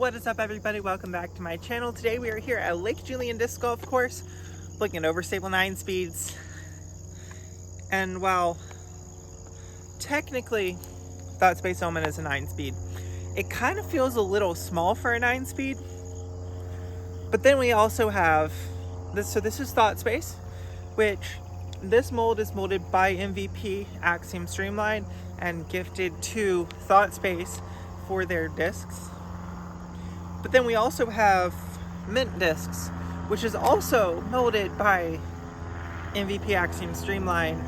What is up, everybody? Welcome back to my channel. Today we are here at Lake Julian Disc Golf Course looking at overstable 9 speeds. And while technically Thought Space Omen is a 9 speed, it kind of feels a little small for a 9 speed. But then we also have this, so this is Thought Space, which this mold is molded by MVP Axiom Streamline and gifted to Thought Space for their discs. But then we also have Mint discs, which is also molded by MVP Axiom Streamline.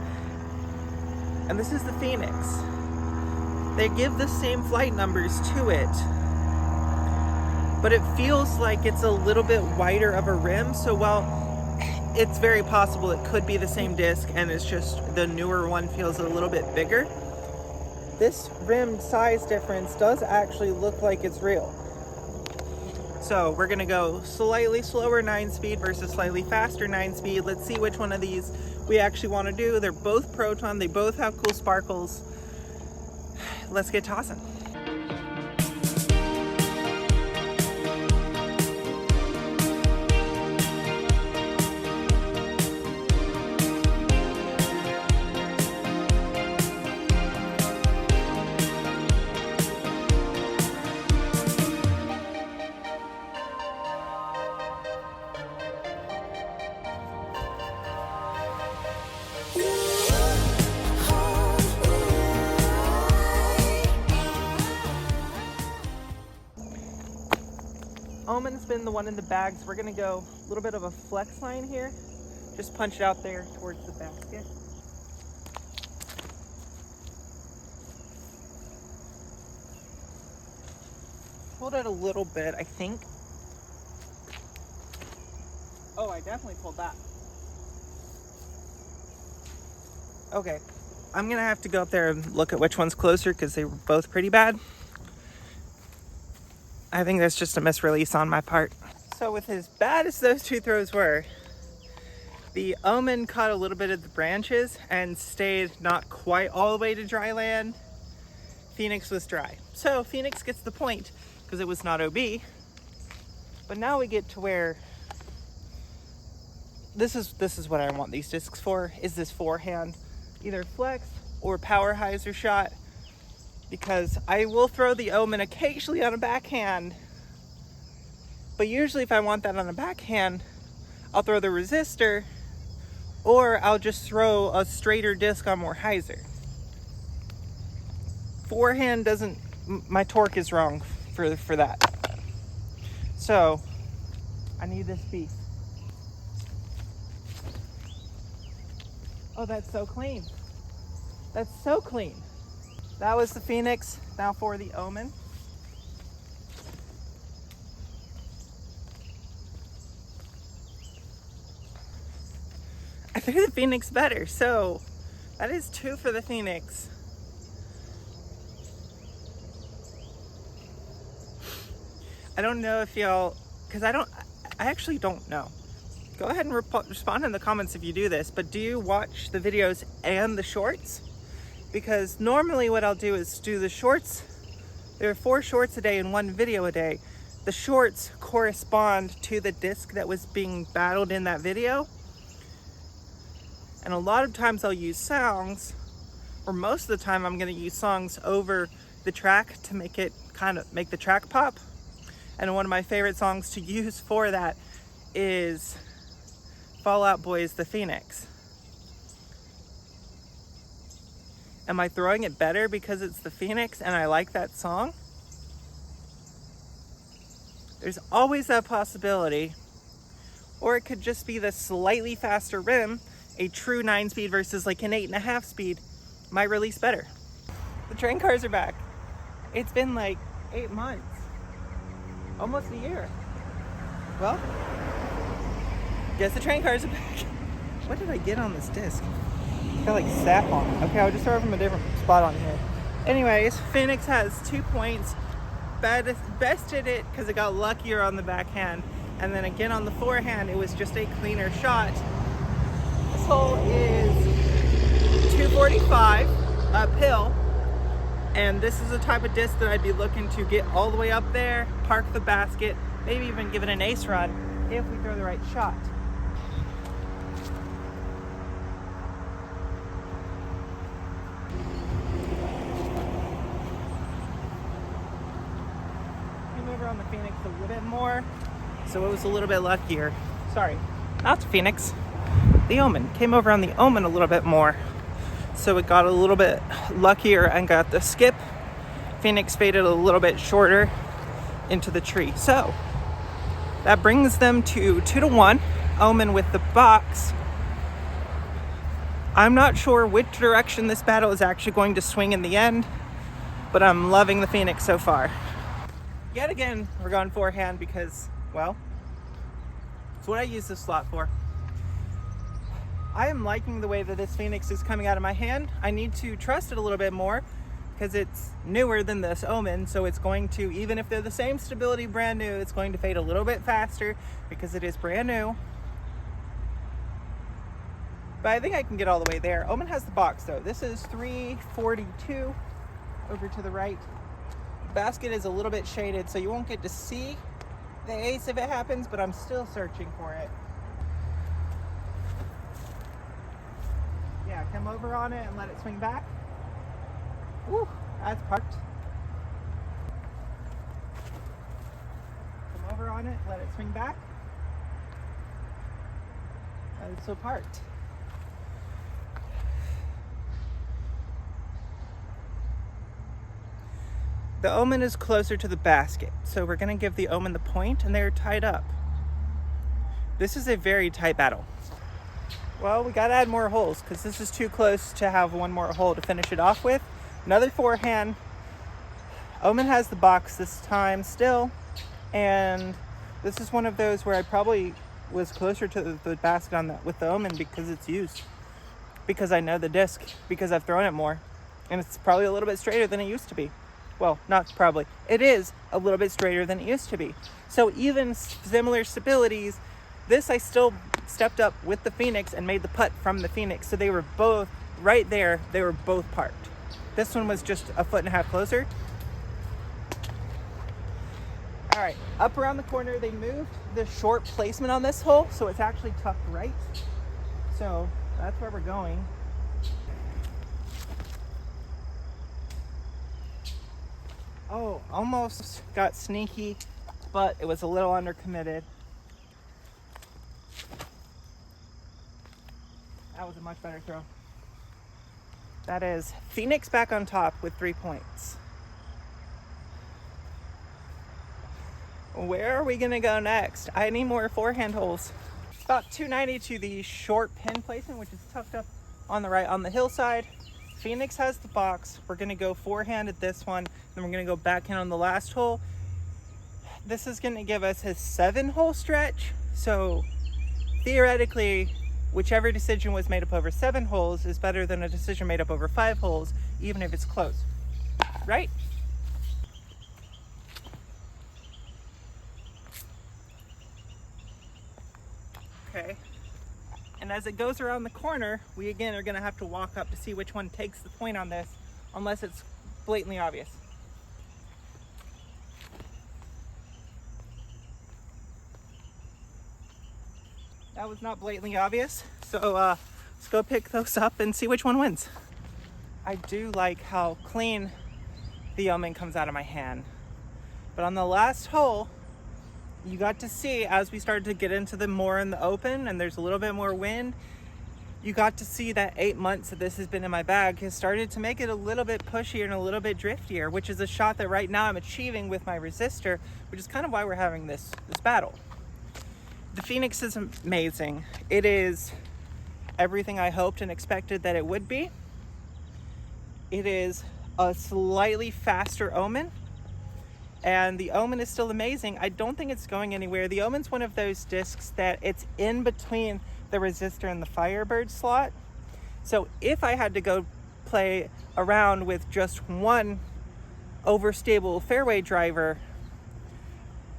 And this is the Phoenix. They give the same flight numbers to it, but it feels like it's a little bit wider of a rim. So while it's very possible it could be the same disc and it's just the newer one feels a little bit bigger, this rim size difference does actually look like it's real. So we're gonna go slightly slower 9 speed versus slightly faster 9 speed. Let's see which one of these we actually want to do. They're both proton, they both have cool sparkles. Let's get tossing. Omen's been the one in the bags. We're gonna go a little bit of a flex line here. Just punch it out there towards the basket. Pulled it a little bit, I think. Oh, I definitely pulled that. Okay, I'm gonna have to go up there and look at which one's closer because they were both pretty bad. I think that's just a misrelease on my part. So with as bad as those two throws were, the Omen caught a little bit of the branches and stayed not quite all the way to dry land. Phoenix was dry. So Phoenix gets the point because it was not OB. But now we get to where this is what I want these discs for, is this forehand, either flex or power hyzer shot. Because I will throw the Omen occasionally on a backhand, but usually if I want that on a backhand, I'll throw the resistor, or I'll just throw a straighter disc on more hyzer. Forehand doesn't, my torque is wrong for that. So I need this piece. Oh, that's so clean. That's so clean. That was the Phoenix. Now for the Omen. I threw the Phoenix better, so that is 2 for the Phoenix. I don't know if y'all, because I actually don't know. Go ahead and respond in the comments if you do this, but do you watch the videos and the shorts? Because normally what I'll do is do the shorts. There are 4 shorts a day and 1 video a day. The shorts correspond to the disc that was being battled in that video. And a lot of times I'll use songs, or most of the time I'm gonna use songs over the track to make it make the track pop. And one of my favorite songs to use for that is Fall Out Boy's The Phoenix. Am I throwing it better because it's the Phoenix and I like that song? There's always that possibility. Or it could just be the slightly faster rim, a true 9 speed versus like an 8.5 speed, might release better. The train cars are back. It's been like 8 months, almost a year. Well, guess the train cars are back. What did I get on this disc? I got like sap on it. Okay, I'll just throw it from a different spot on here. Anyways, Phoenix has 2 points. Bested it because it got luckier on the backhand. And then again on the forehand, it was just a cleaner shot. This hole is 245 uphill. And this is the type of disc that I'd be looking to get all the way up there, park the basket, maybe even give it an ace run if we throw the right shot. Came over on the Phoenix a little bit more, so it was a little bit luckier. Sorry, not the Phoenix, the Omen. Came over on the Omen a little bit more, so it got a little bit luckier and got the skip. Phoenix faded a little bit shorter into the tree. So that brings them to 2-1. Omen with the box. I'm not sure which direction this battle is actually going to swing in the end, but I'm loving the Phoenix so far. Yet again, we're going forehand because, well, it's what I use this slot for. I am liking the way that this Phoenix is coming out of my hand. I need to trust it a little bit more because it's newer than this Omen, so it's going to, even if they're the same stability, brand new, it's going to fade a little bit faster because it is brand new. But I think I can get all the way there. Omen has the box though. This is 342 over to the right. The basket is a little bit shaded, so you won't get to see the ace if it happens, but I'm still searching for it. Yeah, come over on it and let it swing back. Woo, that's parked. Come over on it, let it swing back. And it's so parked. The Omen is closer to the basket, so we're gonna give the Omen the point, and they're tied up. This is a very tight battle. Well, we gotta add more holes because this is too close to have one more hole to finish it off with. Another forehand. Omen has the box this time still, and this is one of those where I probably was closer to the basket on with the Omen because it's used, because I know the disc, because I've thrown it more, and it's probably a little bit straighter than it used to be. Well, not probably. It is a little bit straighter than it used to be. So even similar stabilities, this I still stepped up with the Phoenix and made the putt from the Phoenix. So they were both right there. They were both parked. This one was just a foot and a half closer. All right, up around the corner, they moved the short placement on this hole, so it's actually tucked right. So that's where we're going. Oh, almost got sneaky, but it was a little undercommitted. That was a much better throw. That is Phoenix back on top with 3 points. Where are we gonna go next? I need more forehand holes. About 290 to the short pin placement, which is tucked up on the right on the hillside. Phoenix has the box. We're gonna go forehand at this one, then we're gonna go backhand on the last hole. This is gonna give us his 7-hole stretch. So theoretically, whichever decision was made up over 7 holes is better than a decision made up over 5 holes, even if it's close, right? Okay. And as it goes around the corner, we again are gonna have to walk up to see which one takes the point on this, unless it's blatantly obvious. That was not blatantly obvious, so let's go pick those up and see which one wins. I do like how clean the Omen comes out of my hand. But on the last hole, you got to see as we started to get into the more in the open and there's a little bit more wind, you got to see that 8 months that this has been in my bag has started to make it a little bit pushier and a little bit driftier, which is a shot that right now I'm achieving with my resistor, which is kind of why we're having this battle. The Phoenix is amazing. It is everything I hoped and expected that it would be. It is a slightly faster Omen, and the Omen is still amazing. I don't think it's going anywhere. The Omen's one of those discs that it's in between the resistor and the Firebird slot. So if I had to go play around with just one overstable fairway driver,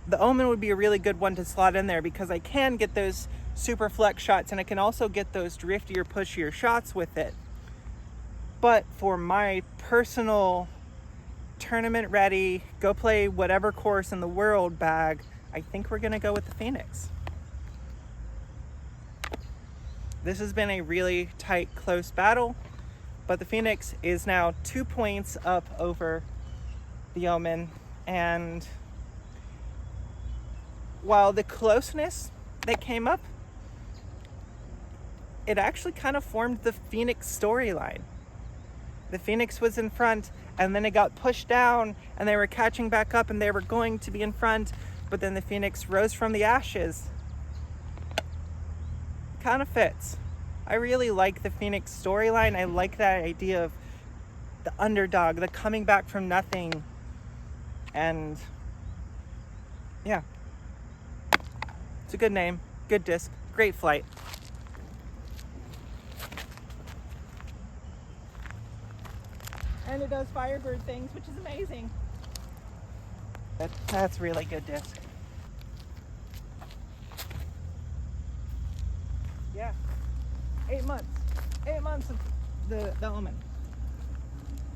the Omen would be a really good one to slot in there because I can get those super flex shots and I can also get those driftier, pushier shots with it. But for my personal tournament ready, go play whatever course in the world bag, I think we're gonna go with the Phoenix. This has been a really tight, close battle, but the Phoenix is now 2 points up over the Omen. And while the closeness that came up, it actually kind of formed the Phoenix storyline. The Phoenix was in front, and then it got pushed down, and they were catching back up, and they were going to be in front, but then the Phoenix rose from the ashes. Kind of fits. I really like the Phoenix storyline. I like that idea of the underdog, the coming back from nothing. And yeah, it's a good name, good disc, great flight. And it does Firebird things, which is amazing. That's really good disc. Yeah, 8 months. 8 months of the Omen.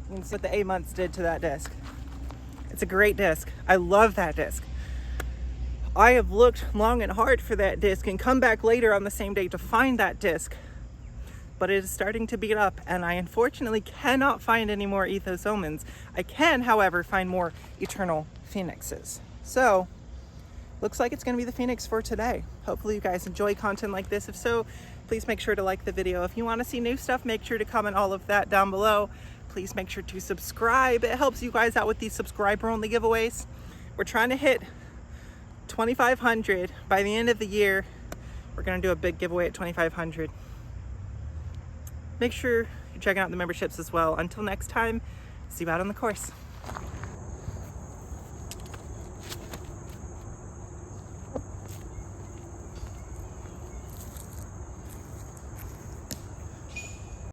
That's what the 8 months did to that disc. It's a great disc. I love that disc. I have looked long and hard for that disc and come back later on the same day to find that disc. But it is starting to beat up, and I unfortunately cannot find any more Ethos Omens. I can, however, find more Eternal Phoenixes. So, looks like it's going to be the Phoenix for today. Hopefully you guys enjoy content like this. If so, please make sure to like the video. If you want to see new stuff, make sure to comment all of that down below. Please make sure to subscribe. It helps you guys out with these subscriber-only giveaways. We're trying to hit 2,500 by the end of the year. We're going to do a big giveaway at 2,500. Make sure you're checking out the memberships as well. Until next time, see you out on the course.